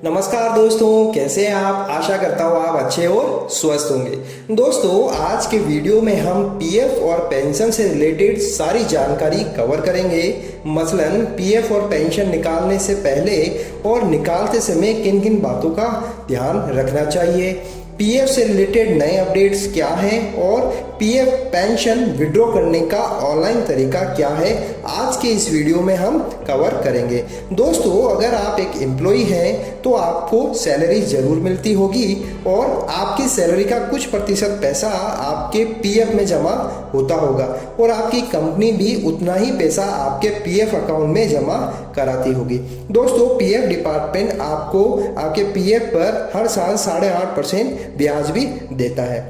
नमस्कार दोस्तों, कैसे हैं आप। आशा करता हूँ आप अच्छे और स्वस्थ होंगे। दोस्तों, आज के वीडियो में हम पीएफ और पेंशन से रिलेटेड सारी जानकारी कवर करेंगे। मसलन पीएफ और पेंशन निकालने से पहले और निकालते समय किन किन बातों का ध्यान रखना चाहिए, पीएफ से रिलेटेड नए अपडेट्स क्या हैं और पीएफ पेंशन विड्रॉ करने का ऑनलाइन तरीका क्या है, आज के इस वीडियो में हम कवर करेंगे। दोस्तों, अगर आप एक एम्प्लॉय हैं तो आपको सैलरी ज़रूर मिलती होगी और आपकी सैलरी का कुछ प्रतिशत पैसा आपके पीएफ में जमा होता होगा और आपकी कंपनी भी उतना ही पैसा आपके पीएफ अकाउंट में जमा कराती होगी। दोस्तों, पीएफ डिपार्टमेंट आपको आपके पीएफ पर हर साल 8.5% ब्याज भी देता है।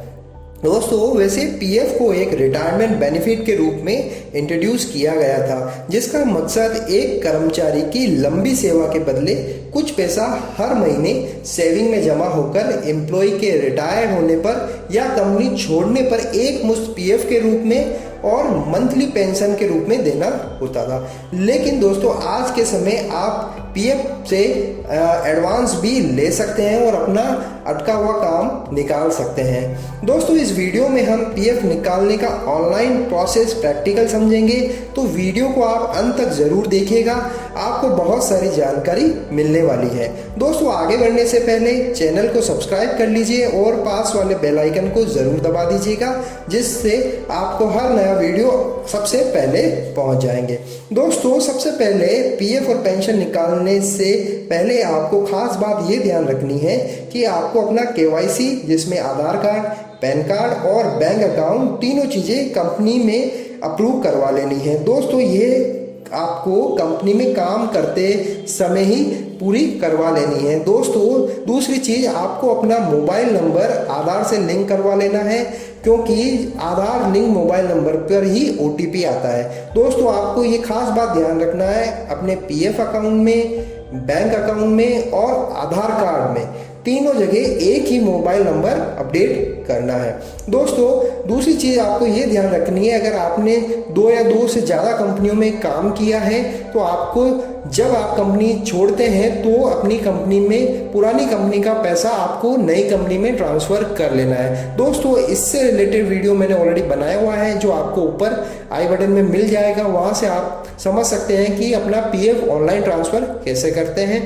दोस्तों, वैसे पीएफ को एक रिटायरमेंट बेनिफिट के रूप में इंट्रोड्यूस किया गया था, जिसका मकसद एक कर्मचारी की लंबी सेवा के बदले कुछ पैसा हर महीने सेविंग में जमा होकर एम्प्लॉय के रिटायर होने पर या कंपनी छोड़ने पर एक मुश्त पीएफ के रूप में और मंथली पेंशन के रूप में देना होता था। लेकिन दोस्तों, आज के समय आप पीएफ से एडवांस भी ले सकते हैं और अपना अटका हुआ काम निकाल सकते हैं। दोस्तों, इस वीडियो में हम पीएफ निकालने का ऑनलाइन प्रोसेस प्रैक्टिकल समझेंगे, तो वीडियो को आप अंत तक जरूर देखिएगा, आपको बहुत सारी जानकारी मिलने वाली है। दोस्तों, आगे बढ़ने से पहले चैनल को सब्सक्राइब कर लीजिए और पास वाले बेल आइकन को जरूर दबा दीजिएगा, जिससे आपको हर नया वीडियो सबसे पहले पहुंच जाएंगे। दोस्तों, सबसे पहले पीएफ और पेंशन निकालने से पहले आपको खास बात ये ध्यान रखनी है कि आपको अपना केवाईसी, जिसमें आधार कार्ड, पैन कार्ड और बैंक अकाउंट, तीनों चीज़ें कंपनी में अप्रूव करवा लेनी है। दोस्तों, ये आपको कंपनी में काम करते समय ही पूरी करवा लेनी है। दोस्तों, दूसरी चीज़, आपको अपना मोबाइल नंबर आधार से लिंक करवा लेना है, क्योंकि आधार लिंक मोबाइल नंबर पर ही ओटीपी आता है। दोस्तों, आपको ये खास बात ध्यान रखना है, अपने पीएफ अकाउंट में, बैंक अकाउंट में और आधार कार्ड में तीनों जगह एक ही मोबाइल नंबर अपडेट करना है। दोस्तों, दूसरी चीज़ आपको ये ध्यान रखनी है, अगर आपने 2 या 2 से ज़्यादा कंपनियों में काम किया है तो आपको जब आप कंपनी छोड़ते हैं तो अपनी कंपनी में पुरानी कंपनी का पैसा आपको नई कंपनी में ट्रांसफ़र कर लेना है। दोस्तों, इससे रिलेटेड वीडियो मैंने ऑलरेडी बनाया हुआ है, जो आपको ऊपर आई बटन में मिल जाएगा, वहाँ से आप समझ सकते हैं कि अपना पीएफ ऑनलाइन ट्रांसफ़र कैसे करते हैं।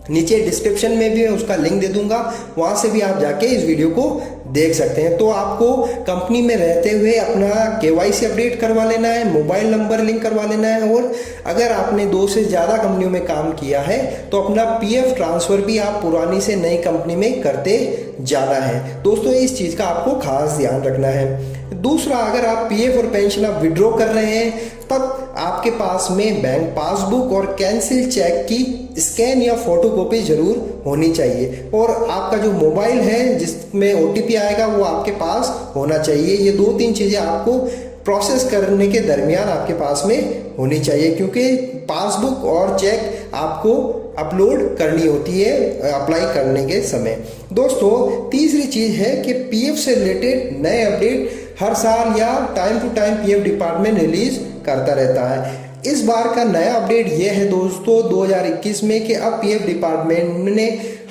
नीचे डिस्क्रिप्शन में भी मैं उसका लिंक दे दूंगा, वहाँ से भी आप जाके इस वीडियो को देख सकते हैं। तो आपको कंपनी में रहते हुए अपना केवाईसी अपडेट करवा लेना है, मोबाइल नंबर लिंक करवा लेना है और अगर आपने 2 से ज़्यादा कंपनियों में काम किया है तो अपना पीएफ ट्रांसफ़र भी आप पुरानी से नई कंपनी में करते जाना है। दोस्तों, इस चीज़ का आपको खास ध्यान रखना है। दूसरा, अगर आप पीएफ और पेंशन आप विड्रॉ कर रहे हैं तब आपके पास में बैंक पासबुक और कैंसिल चेक की स्कैन या फोटोकॉपी जरूर होनी चाहिए और आपका जो मोबाइल है जिसमें ओटीपी आएगा वो आपके पास होना चाहिए। ये 2-3 चीज़ें आपको प्रोसेस करने के दरमियान आपके पास में होनी चाहिए, क्योंकि पासबुक और चेक आपको अपलोड करनी होती है अप्लाई करने के समय। दोस्तों, तीसरी चीज़ है कि पीएफ से रिलेटेड नए अपडेट हर साल या time to time PF department release करता रहता है। इस बार का नया अपडेट ये है दोस्तों 2021 में कि अब पीएफ डिपार्टमेंट ने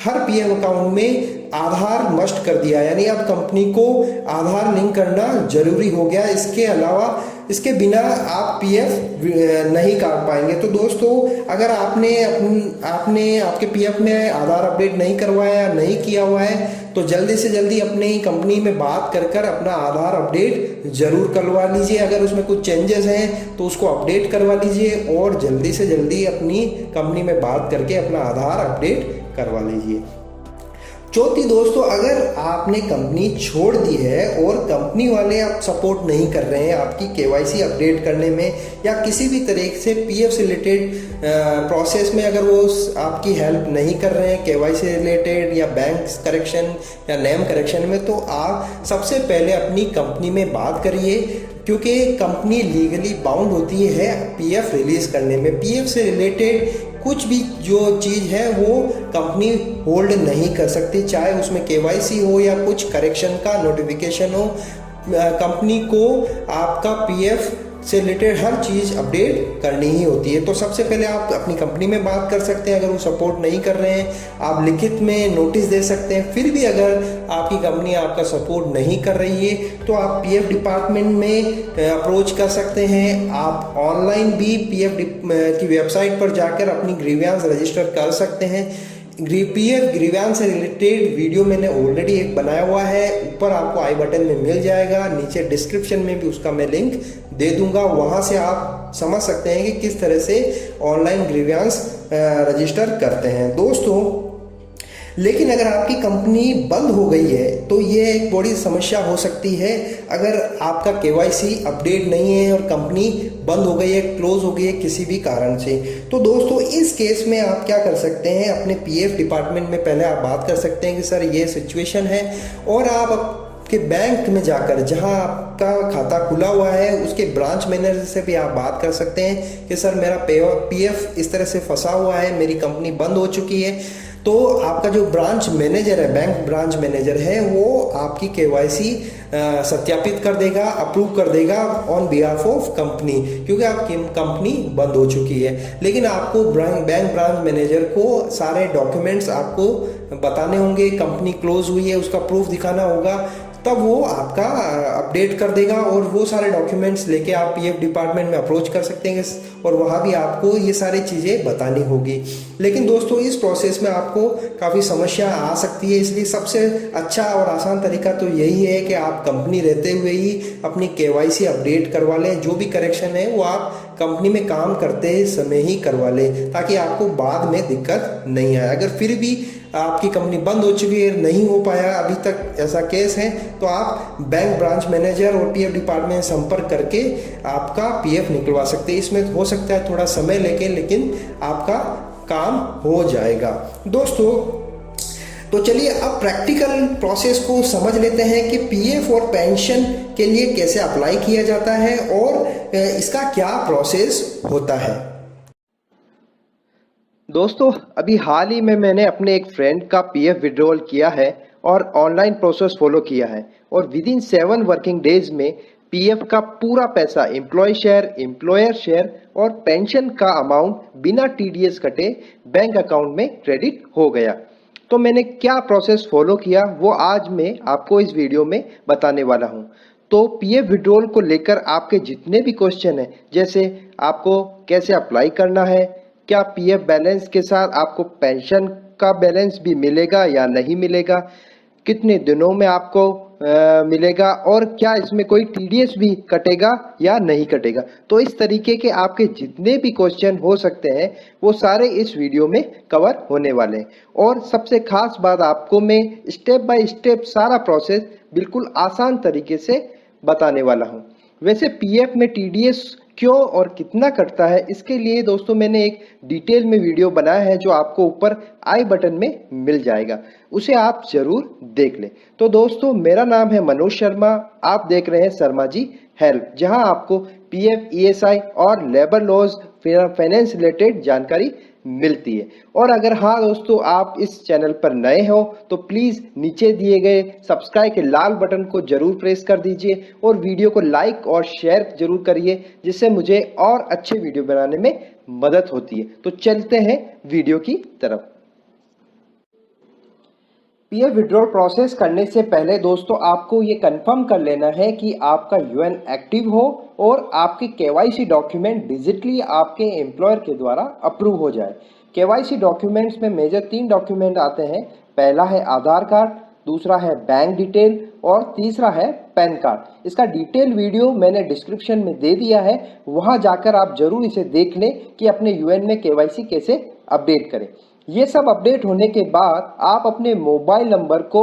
हर पीएफ अकाउंट में आधार मस्ट कर दिया, यानी अब कंपनी को आधार लिंक करना जरूरी हो गया। इसके अलावा इसके बिना आप पीएफ नहीं काट पाएंगे। तो दोस्तों, अगर आपने आपके पीएफ में आधार अपडेट नहीं करवाया, नहीं किया हुआ है, तो जल्दी से जल्दी अपनी कंपनी में बात कर अपना आधार अपडेट जरूर करवा लीजिए। अगर उसमें कुछ चेंजेस हैं तो उसको अपडेट करवा लीजिए और जल्दी से जल्दी अपनी कंपनी में बात करके अपना आधार अपडेट करवा लीजिए। चौथी, दोस्तों, अगर आपने कंपनी छोड़ दी है और कंपनी वाले आप सपोर्ट नहीं कर रहे हैं आपकी केवाईसी अपडेट करने में या किसी भी तरीके से पीएफ से रिलेटेड प्रोसेस में अगर वो आपकी हेल्प नहीं कर रहे हैं केवाईसी रिलेटेड या बैंक करेक्शन या नेम करेक्शन में, तो आप सबसे पहले अपनी कंपनी में बात करिए, क्योंकि कंपनी लीगली बाउंड होती है पीएफ रिलीज करने में। पीएफ से रिलेटेड कुछ भी जो चीज़ है वो कंपनी होल्ड नहीं कर सकती, चाहे उसमें केवाईसी हो या कुछ करेक्शन का नोटिफिकेशन हो। कंपनी को आपका पीएफ से रिलेटेड हर चीज़ अपडेट करनी ही होती है। तो सबसे पहले आप अपनी कंपनी में बात कर सकते हैं, अगर वो सपोर्ट नहीं कर रहे हैं आप लिखित में नोटिस दे सकते हैं। फिर भी अगर आपकी कंपनी आपका सपोर्ट नहीं कर रही है तो आप पीएफ डिपार्टमेंट में अप्रोच कर सकते हैं। आप ऑनलाइन भी पीएफ की वेबसाइट पर जाकर अपनी ग्रीवियंस रजिस्टर कर सकते हैं। पीएफ ग्रीवियंस से रिलेटेड वीडियो मैंने ऑलरेडी एक बनाया हुआ है, ऊपर आपको आई बटन में मिल जाएगा, नीचे डिस्क्रिप्शन में भी उसका मैं लिंक दे दूंगा। वहां से आप समझ सकते हैं कि किस तरह से ऑनलाइन ग्रीवियंस रजिस्टर करते हैं दोस्तों। लेकिन अगर आपकी कंपनी बंद हो गई है तो ये एक बड़ी समस्या हो सकती है। अगर आपका केवाईसी अपडेट नहीं है और कंपनी बंद हो गई है, क्लोज हो गई है किसी भी कारण से, तो दोस्तों इस केस में आप क्या कर सकते हैं, अपने पीएफ डिपार्टमेंट में पहले आप बात कर सकते हैं कि सर ये सिचुएशन है, और आप के बैंक में जाकर जहां आपका खाता खुला हुआ है उसके ब्रांच मैनेजर से भी आप बात कर सकते हैं कि सर मेरा पीएफ इस तरह से फंसा हुआ है, मेरी कंपनी बंद हो चुकी है। तो आपका जो ब्रांच मैनेजर है, बैंक ब्रांच मैनेजर है, वो आपकी केवाईसी सत्यापित कर देगा, अप्रूव कर देगा ऑन बिहाफ ऑफ कंपनी, क्योंकि आपकी कंपनी बंद हो चुकी है। लेकिन आपको बैंक ब्रांच मैनेजर को सारे डॉक्यूमेंट्स आपको बताने होंगे, कंपनी क्लोज हुई है उसका प्रूफ दिखाना होगा, तब वो आपका अपडेट कर देगा और वो सारे डॉक्यूमेंट्स लेके आप पीएफ डिपार्टमेंट में अप्रोच कर सकते हैं और वहाँ भी आपको ये सारी चीज़ें बतानी होगी। लेकिन दोस्तों इस प्रोसेस में आपको काफ़ी समस्या आ सकती है, इसलिए सबसे अच्छा और आसान तरीका तो यही है कि आप कंपनी रहते हुए ही अपनी केवाईसी अपडेट करवा लें। जो भी करेक्शन है वो आप कंपनी में काम करते समय ही करवा लें, ताकि आपको बाद में दिक्कत नहीं आए। अगर फिर भी आपकी कंपनी बंद हो चुकी है, नहीं हो पाया अभी तक ऐसा केस है, तो आप बैंक ब्रांच मैनेजर और पीएफ डिपार्टमेंट में संपर्क करके आपका पीएफ निकलवा सकते हैं। इसमें हो सकता है थोड़ा समय लेके, लेकिन आपका काम हो जाएगा दोस्तों। तो चलिए अब प्रैक्टिकल प्रोसेस को समझ लेते हैं कि पीएफ और पेंशन के लिए कैसे अप्लाई किया जाता है और इसका क्या प्रोसेस होता है। दोस्तों अभी हाल ही में मैंने अपने एक फ्रेंड का पीएफ विड्रॉल किया है और ऑनलाइन प्रोसेस फॉलो किया है, और विद इन 7 वर्किंग डेज में पीएफ का पूरा पैसा एम्प्लॉय शेयर, एम्प्लॉयर शेयर और पेंशन का अमाउंट बिना टीडीएस कटे बैंक अकाउंट में क्रेडिट हो गया। तो मैंने क्या प्रोसेस फॉलो किया वो आज मैं आपको इस वीडियो में बताने वाला हूँ। तो पीएफ विड्रॉल को लेकर आपके जितने भी क्वेश्चन हैं, जैसे आपको कैसे अप्लाई करना है, क्या पीएफ बैलेंस के साथ आपको पेंशन का बैलेंस भी मिलेगा या नहीं मिलेगा, कितने दिनों में आपको मिलेगा, और क्या इसमें कोई टीडीएस भी कटेगा या नहीं कटेगा, तो इस तरीके के आपके जितने भी क्वेश्चन हो सकते हैं वो सारे इस वीडियो में कवर होने वाले हैं। और सबसे खास बात, आपको मैं स्टेप बाय स्टेप सारा प्रोसेस बिल्कुल आसान तरीके से बताने वाला हूँ। वैसे पीएफ में टीडीएस क्यों और कितना कटता है, इसके लिए दोस्तों मैंने एक डिटेल में वीडियो बनाया है जो आपको ऊपर आई बटन में मिल जाएगा, उसे आप जरूर देख लें। तो दोस्तों मेरा नाम है मनोज शर्मा, आप देख रहे हैं शर्मा जी हेल्प, जहां आपको पीएफ, ईएसआई और लेबर लॉज फाइनेंस रिलेटेड जानकारी मिलती है। और अगर हाँ दोस्तों आप इस चैनल पर नए हो तो प्लीज नीचे दिए गए सब्सक्राइब के लाल बटन को जरूर प्रेस कर दीजिए और वीडियो को लाइक और शेयर जरूर करिए, जिससे मुझे और अच्छे वीडियो बनाने में मदद होती है। तो चलते हैं वीडियो की तरफ। पीएफ विड्रॉल प्रोसेस करने से पहले दोस्तों आपको ये कंफर्म कर लेना है कि आपका यूएन एक्टिव हो और आपके केवाईसी डॉक्यूमेंट डिजिटली आपके एम्प्लॉयर के द्वारा अप्रूव हो जाए। केवाईसी डॉक्यूमेंट्स में मेजर 3 डॉक्यूमेंट आते हैं। पहला है आधार कार्ड, दूसरा है बैंक डिटेल और तीसरा है पैन कार्ड। इसका डिटेल वीडियो मैंने डिस्क्रिप्शन में दे दिया है, वहां जाकर आप जरूर इसे देख लें कि अपने यूएन में केवाईसी कैसे अपडेट करें। ये सब अपडेट होने के बाद आप अपने मोबाइल नंबर को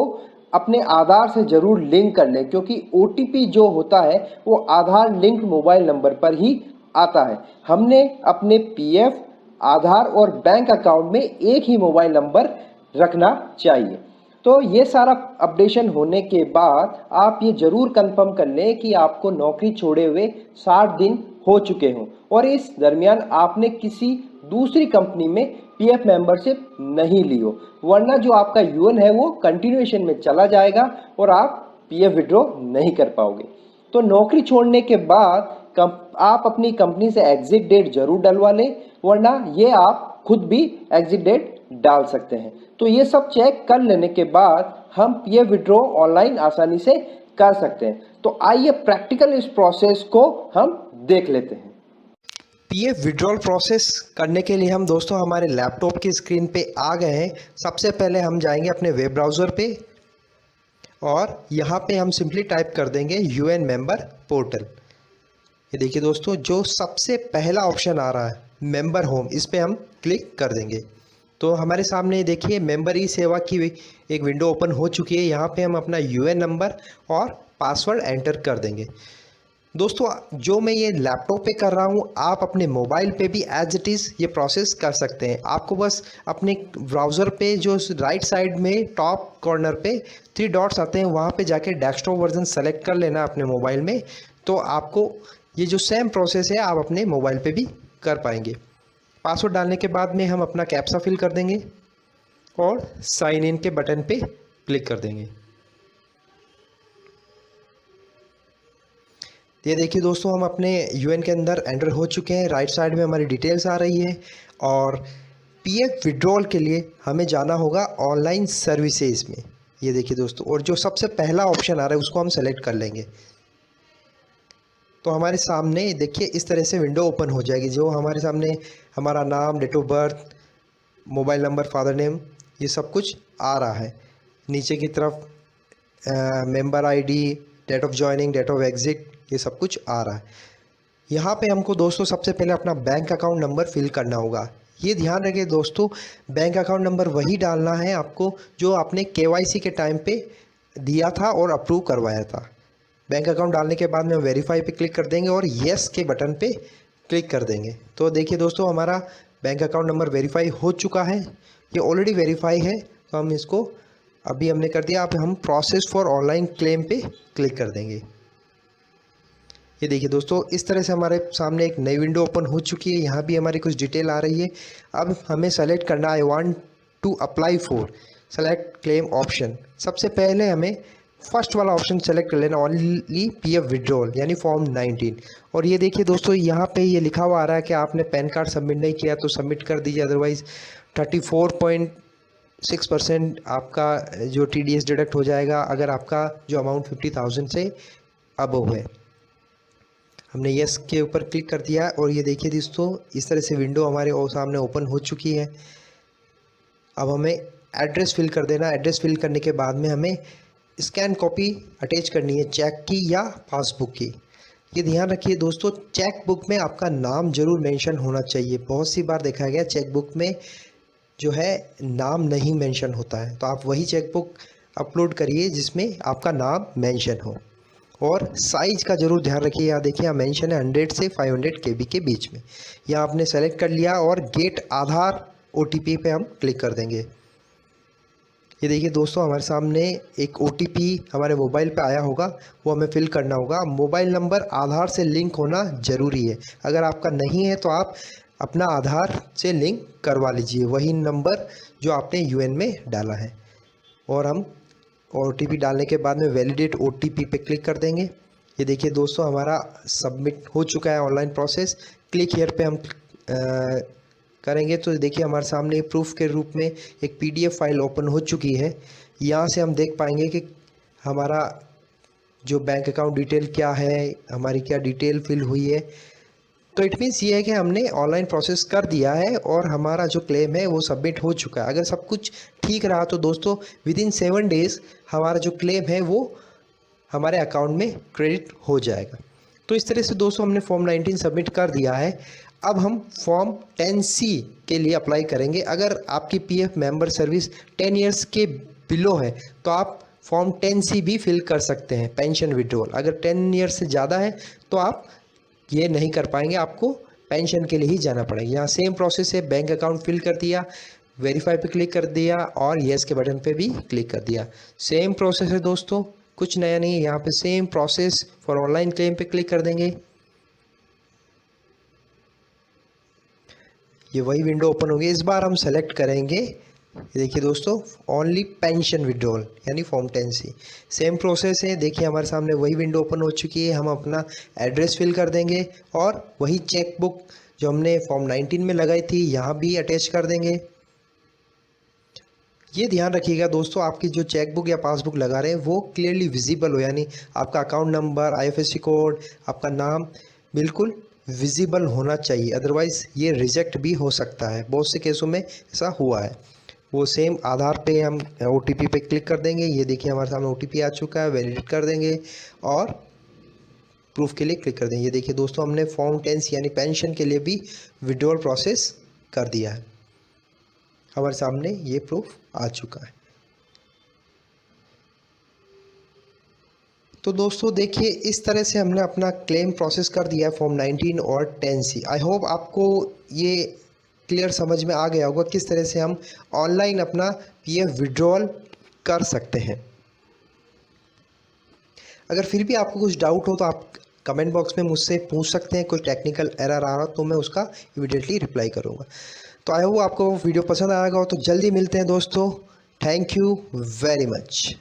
अपने आधार से जरूर लिंक कर लें, क्योंकि ओटीपी जो होता है वो आधार लिंक्ड मोबाइल नंबर पर ही आता है। हमने अपने पीएफ, आधार और बैंक अकाउंट में एक ही मोबाइल नंबर रखना चाहिए। तो ये सारा अपडेशन होने के बाद आप ये जरूर कंफर्म कर लें कि आपको नौकरी छोड़े हुए 60 दिन हो चुके हों और इस दरमियान आपने किसी दूसरी कंपनी में पीएफ मेंबरशिप नहीं ली हो, वरना जो आपका यूएन है वो कंटिन्यूएशन में चला जाएगा और आप पीएफ विड्रॉ नहीं कर पाओगे। तो नौकरी छोड़ने के बाद आप अपनी कंपनी से एग्जिट डेट जरूर डलवा लें, वरना ये आप खुद भी एग्जिट डेट डाल सकते हैं। तो ये सब चेक कर लेने के बाद हम पीएफ विड्रॉ ऑनलाइन आसानी से कर सकते हैं। तो आइए प्रैक्टिकल इस प्रोसेस को हम देख लेते हैं। पीएफ विड्रॉल प्रोसेस करने के लिए हम दोस्तों हमारे लैपटॉप की स्क्रीन पे आ गए हैं। सबसे पहले हम जाएंगे अपने वेब ब्राउज़र पे और यहाँ पे हम सिंपली टाइप कर देंगे यूएन मेंबर पोर्टल। ये देखिए दोस्तों, जो सबसे पहला ऑप्शन आ रहा है मेंबर होम, इस पे हम क्लिक कर देंगे। तो हमारे सामने देखिए मेंबर ई सेवा की एक विंडो ओपन हो चुकी है। यहाँ पे हम अपना यूएन नंबर और पासवर्ड एंटर कर देंगे। दोस्तों, जो मैं ये लैपटॉप पे कर रहा हूँ, आप अपने मोबाइल पे भी एज इट इज़ ये प्रोसेस कर सकते हैं। आपको बस अपने ब्राउज़र पे जो राइट साइड में टॉप कॉर्नर पे 3 डॉट्स आते हैं, वहाँ पे जाके डेस्कटॉप वर्जन सेलेक्ट कर लेना अपने मोबाइल में। तो आपको ये जो सेम प्रोसेस है आप अपने मोबाइल पे भी कर पाएंगे। पासवर्ड डालने के बाद में हम अपना कैप्चा फिल कर देंगे और साइन इन के बटन पे क्लिक कर देंगे। ये देखिए दोस्तों, हम अपने यूएन के अंदर एंटर हो चुके हैं। राइट साइड में हमारी डिटेल्स आ रही है और पीएफ विड्रॉल के लिए हमें जाना होगा ऑनलाइन सर्विसेज में। ये देखिए दोस्तों, और जो सबसे पहला ऑप्शन आ रहा है उसको हम सेलेक्ट कर लेंगे। तो हमारे सामने देखिए इस तरह से विंडो ओपन हो जाएगी, जो हमारे सामने हमारा नाम, date of birth, mobile number, father name, ये सब कुछ आ रहा है। नीचे की तरफ member ID, date of joining, date of exit, ये सब कुछ आ रहा है। यहाँ पे हमको दोस्तों सबसे पहले अपना बैंक अकाउंट नंबर फिल करना होगा। ये ध्यान रखिए दोस्तों, बैंक अकाउंट नंबर वही डालना है आपको जो आपने केवाईसी के टाइम पे दिया था और अप्रूव करवाया था। बैंक अकाउंट डालने के बाद में वेरीफाई पे क्लिक कर देंगे और येस के बटन पे क्लिक कर देंगे। तो देखिए दोस्तों, हमारा बैंक अकाउंट नंबर वेरीफाई हो चुका है। ये ऑलरेडी वेरीफाई है, तो हम इसको अभी हमने कर दिया। अब हम प्रोसेस फॉर ऑनलाइन क्लेम पे क्लिक कर देंगे। ये देखिए दोस्तों, इस तरह से हमारे सामने एक नई विंडो ओपन हो चुकी है। यहाँ भी हमारी कुछ डिटेल आ रही है। अब हमें सेलेक्ट करना है I want to apply for select claim option. सबसे पहले हमें फर्स्ट वाला ऑप्शन सेलेक्ट कर लेना, ओनली पीएफ विड्रॉल यानी फॉर्म 19। और ये देखिए दोस्तों, यहाँ पे ये लिखा हुआ आ रहा है कि आपने पैन कार्ड सबमिट नहीं किया तो सबमिट कर दीजिए, अदरवाइज़ 34.6% आपका जो TDS डिडक्ट हो जाएगा अगर आपका जो अमाउंट 50,000 से अबव है। हमने येस के ऊपर क्लिक कर दिया और ये देखिए दोस्तों, इस तरह से विंडो हमारे सामने ओपन हो चुकी है। अब हमें एड्रेस फिल कर देना। एड्रेस फिल करने के बाद में हमें स्कैन कॉपी अटैच करनी है, चेक की या पासबुक की। ये ध्यान रखिए दोस्तों, चेक बुक में आपका नाम जरूर मेंशन होना चाहिए। बहुत सी बार देखा गया चेक बुक में जो है नाम नहीं मेंशन होता है, तो आप वही चेक बुक अपलोड करिए जिसमें आपका नाम मेंशन हो। और साइज़ का जरूर ध्यान रखिए। यहाँ देखिए, यहाँ मेंशन है 100 से 500 KB के बीच में। यहाँ आपने सेलेक्ट कर लिया और गेट आधार OTP पे हम क्लिक कर देंगे। ये देखिए दोस्तों, हमारे सामने एक OTP हमारे मोबाइल पे आया होगा, वो हमें फिल करना होगा। मोबाइल नंबर आधार से लिंक होना ज़रूरी है। अगर आपका नहीं है तो आप अपना आधार से लिंक करवा लीजिए, वही नंबर जो आपने यूएन में डाला है। और हम OTP डालने के बाद में वैलिडेट OTP पे क्लिक कर देंगे। ये देखिए दोस्तों, हमारा सबमिट हो चुका है ऑनलाइन प्रोसेस। क्लिक हियर पे हम करेंगे तो देखिए हमारे सामने प्रूफ के रूप में एक PDF फाइल ओपन हो चुकी है। यहाँ से हम देख पाएंगे कि हमारा जो बैंक अकाउंट डिटेल क्या है, हमारी क्या डिटेल फिल हुई है। तो इट मीन्स ये है कि हमने ऑनलाइन प्रोसेस कर दिया है और हमारा जो क्लेम है वो सबमिट हो चुका है। अगर सब कुछ ठीक रहा तो दोस्तों विदिन 7 डेज़ हमारा जो क्लेम है वो हमारे अकाउंट में क्रेडिट हो जाएगा। तो इस तरह से दोस्तों हमने फॉर्म 19 सबमिट कर दिया है। अब हम फॉर्म 10C के लिए अप्लाई करेंगे। अगर आपकी PF मेंबर सर्विस 10 ईयर्स के बिलो है तो आप फॉर्म 10C भी फिल कर सकते हैं, पेंशन विड्रॉल। अगर 10 ईयर्स से ज़्यादा है तो आप ये नहीं कर पाएंगे, आपको पेंशन के लिए ही जाना पड़ेगा। यहाँ सेम प्रोसेस है, बैंक अकाउंट फिल कर दिया, वेरीफाई पे क्लिक कर दिया और येस के बटन पे भी क्लिक कर दिया। सेम प्रोसेस है दोस्तों, कुछ नया नहीं है। यहाँ पे same process for online claim पे क्लिक कर देंगे। ये वही विंडो ओपन होगी। इस बार हम सेलेक्ट करेंगे ये देखिए दोस्तों, ओनली पेंशन विड्रॉल यानी फॉर्म 10C। सेम प्रोसेस है। देखिए हमारे सामने वही विंडो ओपन हो चुकी है। हम अपना एड्रेस फिल कर देंगे और वही चेक बुक जो हमने फॉर्म 19 में लगाई थी यहाँ भी अटैच कर देंगे। ये ध्यान रखिएगा दोस्तों, आपकी जो चेक बुक या पासबुक लगा रहे हैं वो क्लियरली विजिबल हो, यानी आपका अकाउंट नंबर, IFSC कोड, आपका नाम बिल्कुल विजिबल होना चाहिए, अदरवाइज़ ये रिजेक्ट भी हो सकता है। बहुत से केसों में ऐसा हुआ है। वो सेम आधार पे हम OTP पे क्लिक कर देंगे। ये देखिए हमारे सामने OTP आ चुका है, वैलिडेट कर देंगे और प्रूफ के लिए क्लिक कर देंगे। ये देखिए दोस्तों, हमने फॉर्म 10 यानी पेंशन के लिए भी विड्रॉल प्रोसेस कर दिया है। हमारे सामने ये प्रूफ आ चुका है। तो दोस्तों देखिए, इस तरह से हमने अपना क्लेम प्रोसेस कर दिया है फॉर्म 19 और 10C। आई होप आपको ये क्लियर समझ में आ गया होगा किस तरह से हम ऑनलाइन अपना PF विड्रॉल कर सकते हैं। अगर फिर भी आपको कुछ डाउट हो तो आप कमेंट बॉक्स में मुझसे पूछ सकते हैं। कोई टेक्निकल एरर आ रहा तो मैं उसका इमीडिएटली रिप्लाई करूँगा। तो आई होप आपको वीडियो पसंद आएगा। तो जल्दी मिलते हैं दोस्तों। Thank you very much.